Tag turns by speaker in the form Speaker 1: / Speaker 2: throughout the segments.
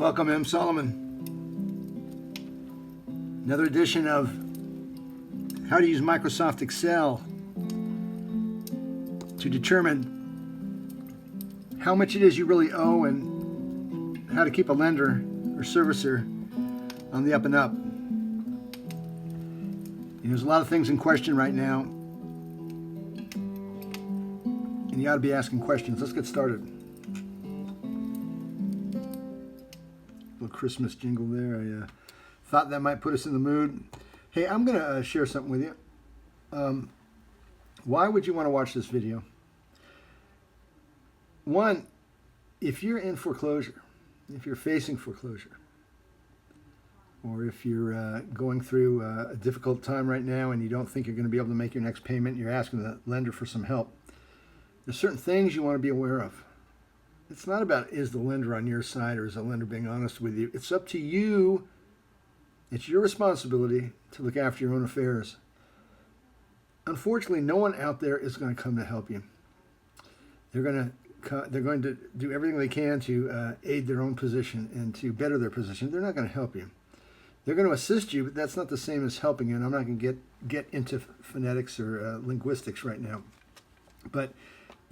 Speaker 1: Welcome, M. Solomon. Another edition of how to use Microsoft Excel to determine how much it is you really owe and how to keep a lender or servicer on the up and up. There's a lot of things in question right now, and you ought to be asking questions. Let's get started. Little Christmas jingle there. I thought that might put us in the mood. Hey, I'm going to share something with you. Why would you want to watch this video? One, if you're in foreclosure, if you're facing foreclosure, or if you're going through a difficult time right now and you don't think you're going to be able to make your next payment, you're asking the lender for some help, there's certain things you want to be aware of. It's not about is the lender on your side or is the lender being honest with you. It's up to you. It's your responsibility to look after your own affairs. Unfortunately, no one out there is going to come to help you. They're going to do everything they can to aid their own position and to better their position. They're not going to help you. They're going to assist you, but that's not the same as helping you. And I'm not going to get into phonetics or linguistics right now. But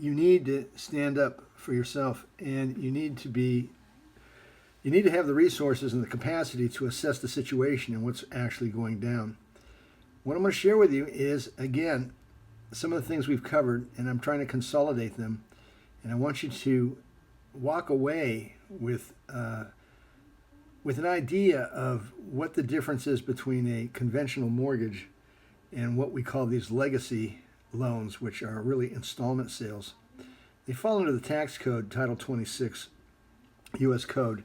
Speaker 1: you need to stand up for yourself, and you need to have the resources and the capacity to assess the situation and what's actually going down. What I'm going to share with you is, again, some of the things we've covered, and I'm trying to consolidate them. And I want you to walk away with an idea of what the difference is between a conventional mortgage and what we call these legacy loans, which are really installment sales. They fall under the tax code, Title 26, U.S. Code.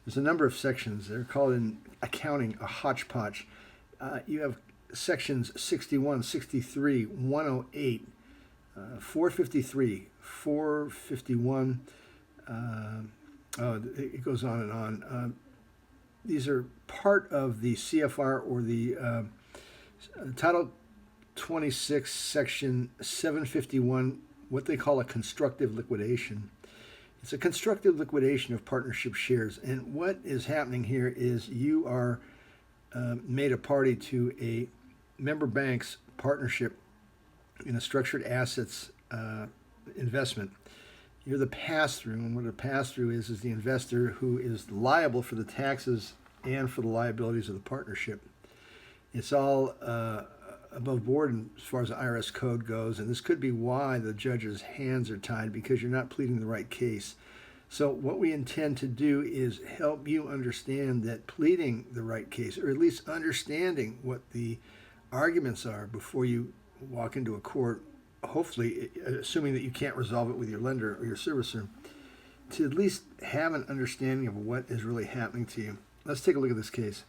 Speaker 1: There's a number of sections. They're called in accounting a hodgepodge. You have sections 61, 63, 108, 453, 451. It goes on and on. These are part of the CFR or the Title 26, Section 751, what they call a constructive liquidation. It's a constructive liquidation of partnership shares. And what is happening here is you are made a party to a member bank's partnership in a structured assets investment. You're the pass-through, and what a pass-through is the investor who is liable for the taxes and for the liabilities of the partnership. It's all above board as far as the IRS code goes, and this could be why the judge's hands are tied, because you're not pleading the right case. So what we intend to do is help you understand that pleading the right case, or at least understanding what the arguments are before you walk into a court, hopefully assuming that you can't resolve it with your lender or your servicer, to at least have an understanding of what is really happening to you. Let's take a look at this case.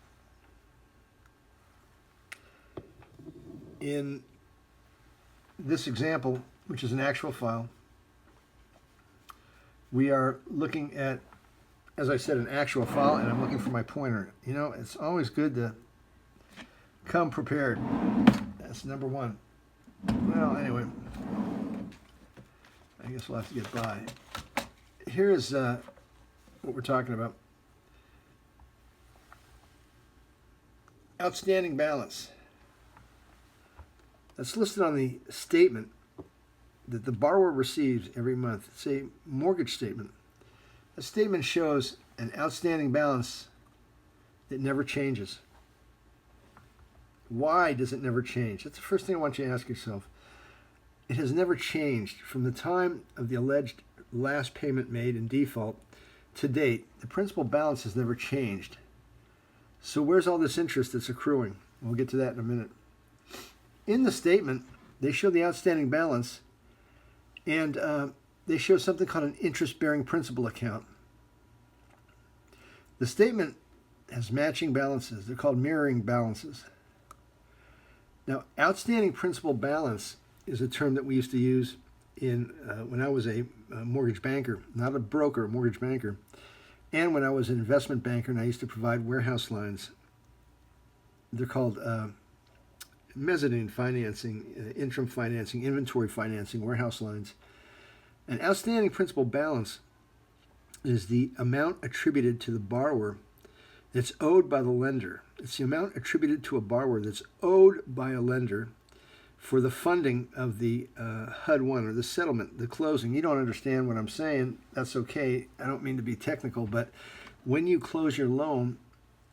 Speaker 1: In this example, which is an actual file, we are looking at, as I said, an actual file, and I'm looking for my pointer. You know, it's always good to come prepared. That's number one. Well, anyway, I guess we'll have to get by. Here's what we're talking about. Outstanding balance. That's listed on the statement that the borrower receives every month. It's a mortgage statement. The statement shows an outstanding balance that never changes. Why does it never change? That's the first thing I want you to ask yourself. It has never changed from the time of the alleged last payment made in default to date. The principal balance has never changed. So where's all this interest that's accruing? We'll get to that in a minute. In the statement, they show the outstanding balance, and they show something called an interest-bearing principal account. The statement has matching balances. They're called mirroring balances. Now, outstanding principal balance is a term that we used to use in when I was a mortgage banker, not a broker, a mortgage banker, and when I was an investment banker and I used to provide warehouse lines. They're called mezzanine financing, interim financing, inventory financing, warehouse lines. An outstanding principal balance is the amount attributed to the borrower that's owed by the lender. It's the amount attributed to a borrower that's owed by a lender for the funding of the HUD-1 or the settlement, the closing. You don't understand what I'm saying. That's okay. I don't mean to be technical, but when you close your loan,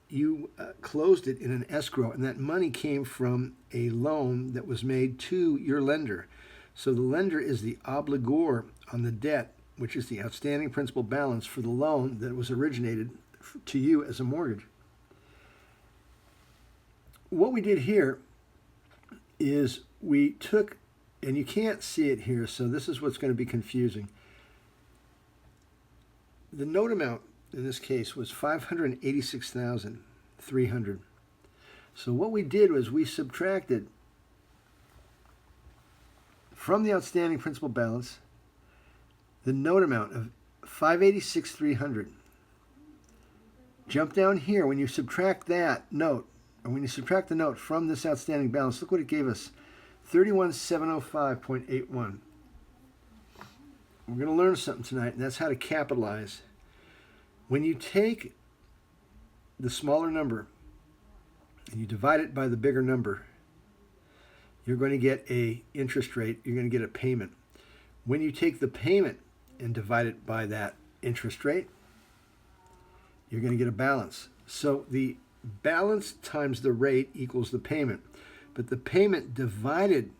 Speaker 1: you closed it in an escrow, and that money came from a loan that was made to your lender. So the lender is the obligor on the debt, which is the outstanding principal balance for the loan that was originated to you as a mortgage. What we did here is we took, and you can't see it here, so this is what's going to be confusing. The note amount in this case was $586,300. So what we did was we subtracted from the outstanding principal balance the note amount of $586,300. Jump down here. When you subtract that note, or when you subtract the note from this outstanding balance, look what it gave us, $31,705.81. We're going to learn something tonight, and that's how to capitalize. When you take the smaller number and you divide it by the bigger number, you're going to get an interest rate, you're going to get a payment. When you take the payment and divide it by that interest rate, you're going to get a balance. So the balance times the rate equals the payment, but the payment divided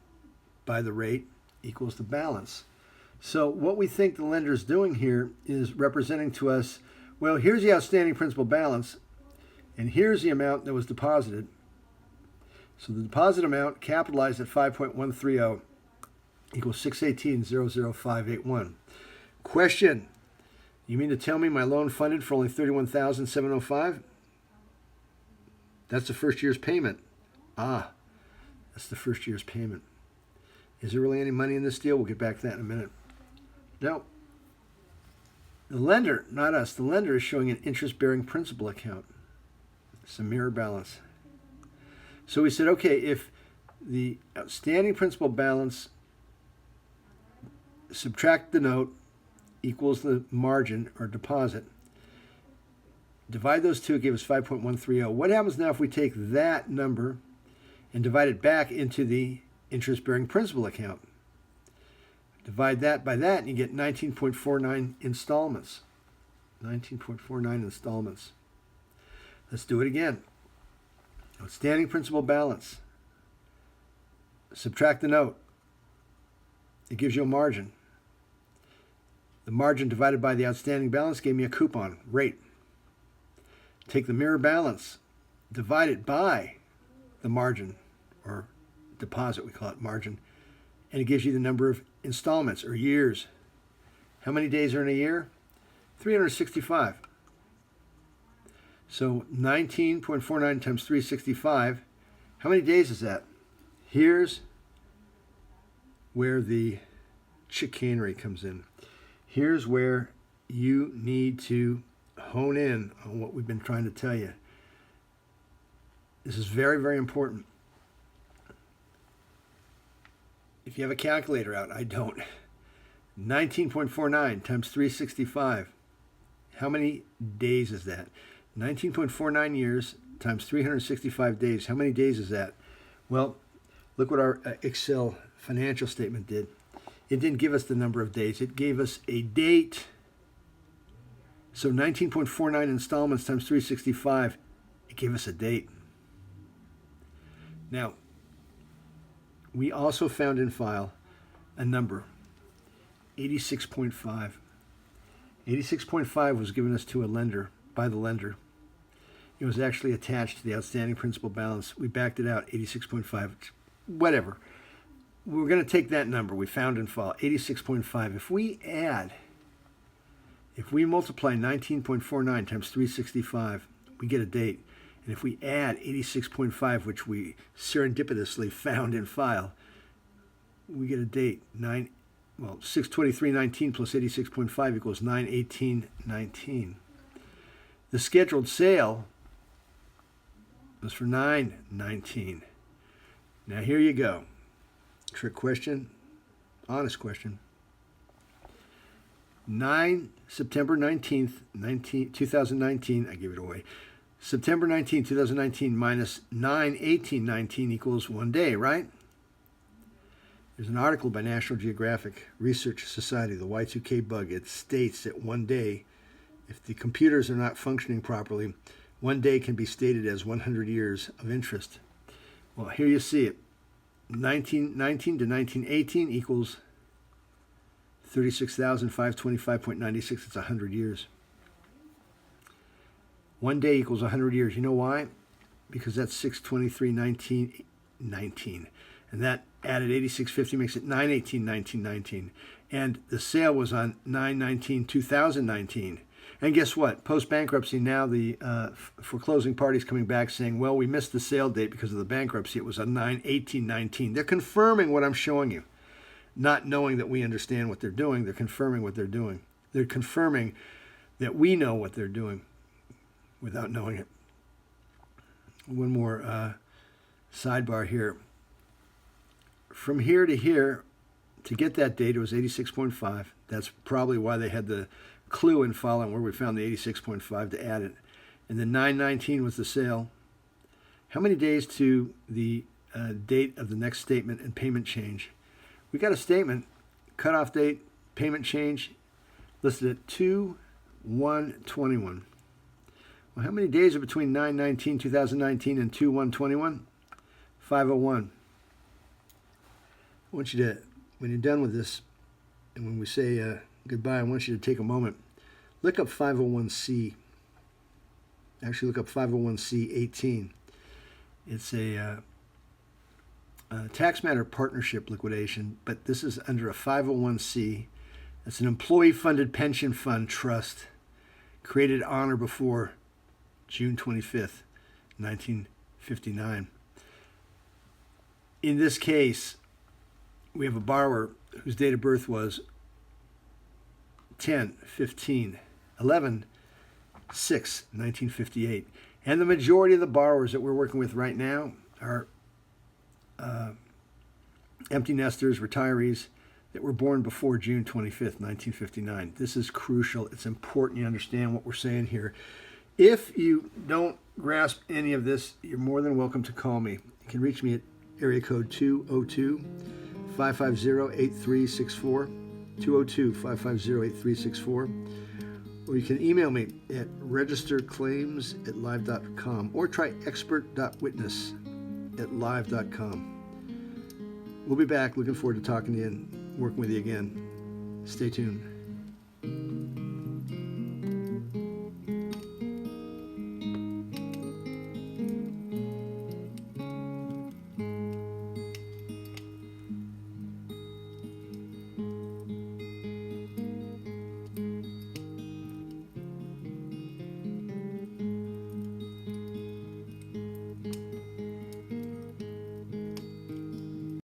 Speaker 1: by the rate equals the balance. So what we think the lender is doing here is representing to us, well, here's the outstanding principal balance, and here's the amount that was deposited. So the deposit amount capitalized at 5.130 equals 618,00581. Question: you mean to tell me my loan funded for only $31,705? That's the first year's payment. Ah, that's the first year's payment. Is there really any money in this deal? We'll get back to that in a minute. No. The lender, not us, the lender is showing an interest-bearing principal account. It's a mirror balance. So we said, okay, if the outstanding principal balance subtract the note equals the margin or deposit, divide those two, it gave us 5.130. What happens now if we take that number and divide it back into the interest-bearing principal account? Divide that by that, and you get 19.49 installments. 19.49 installments. Let's do it again. Outstanding principal balance. Subtract the note. It gives you a margin. The margin divided by the outstanding balance gave me a coupon rate. Take the mirror balance, divide it by the margin, or deposit, we call it margin, and it gives you the number of installments or years. How many days are in a year? 365. So 19.49 times 365, how many days is that? Here's where the chicanery comes in. Here's where you need to hone in on what we've been trying to tell you. This is very, very important. If you have a calculator out, I don't. 19.49 times 365. How many days is that? 19.49 years times 365 days. How many days is that? Well, look what our Excel financial statement did. It didn't give us the number of days. It gave us a date. So 19.49 installments times 365, it gave us a date. Now, we also found in file a number, 86.5. 86.5 was given us to a lender, by the lender. It was actually attached to the outstanding principal balance. We backed it out, 86.5, whatever. We're going to take that number we found in file, 86.5. If we multiply 19.49 times 365, we get a date. And if we add 86.5, which we serendipitously found in file, we get a date. 623.19 plus 86.5 equals 918.19. The scheduled sale was for 9/19. Now here you go. Trick question, honest question. September 19th, 2019, I gave it away. September 19th, 2019 minus 9/18/19 equals 1 day, right? There's an article by National Geographic Research Society, the Y2K bug. It states that 1 day, if the computers are not functioning properly, 1 day can be stated as 100 years of interest. Well, here you see it. 1919 to 1918 equals 36,525.96. It's 100 years. 1 day equals 100 years. You know why? Because that's 6/23/1919. And that added 8650 makes it 9/18/1919. And the sale was on 9/19/2019. And guess what? Post-bankruptcy, now the foreclosing party's coming back saying, well, we missed the sale date because of the bankruptcy. It was on 9/18/19. They're confirming what I'm showing you, not knowing that we understand what they're doing. They're confirming what they're doing. They're confirming that we know what they're doing without knowing it. One more sidebar here. From here to here, to get that date, it was 86.5. That's probably why they had the clue in following where we found the 86.5 to add it. And then 9/19 was the sale. How many days to the date of the next statement and payment change? We got a statement, cutoff date, payment change, listed at 2/1/21. Well, how many days are between 9/19/2019 and 2/1/21? 501. I want you to, when you're done with this, and when we say goodbye, I want you to take a moment. Look up 501c. Actually, look up 501c18. It's a tax matter partnership liquidation, but this is under a 501c. It's an employee-funded pension fund trust created on or before June 25th, 1959. In this case, we have a borrower whose date of birth was 10/15/11/6/1958. And the majority of the borrowers that we're working with right now are empty nesters, retirees that were born before June 25th, 1959. This is crucial. It's important you understand what we're saying here. If you don't grasp any of this, you're more than welcome to call me. You can reach me at area code 202-550-8364, 202-550-8364, or you can email me at registerclaims@live.com, or try expert.witness@live.com. We'll be back. Looking forward to talking to you and working with you again. Stay tuned.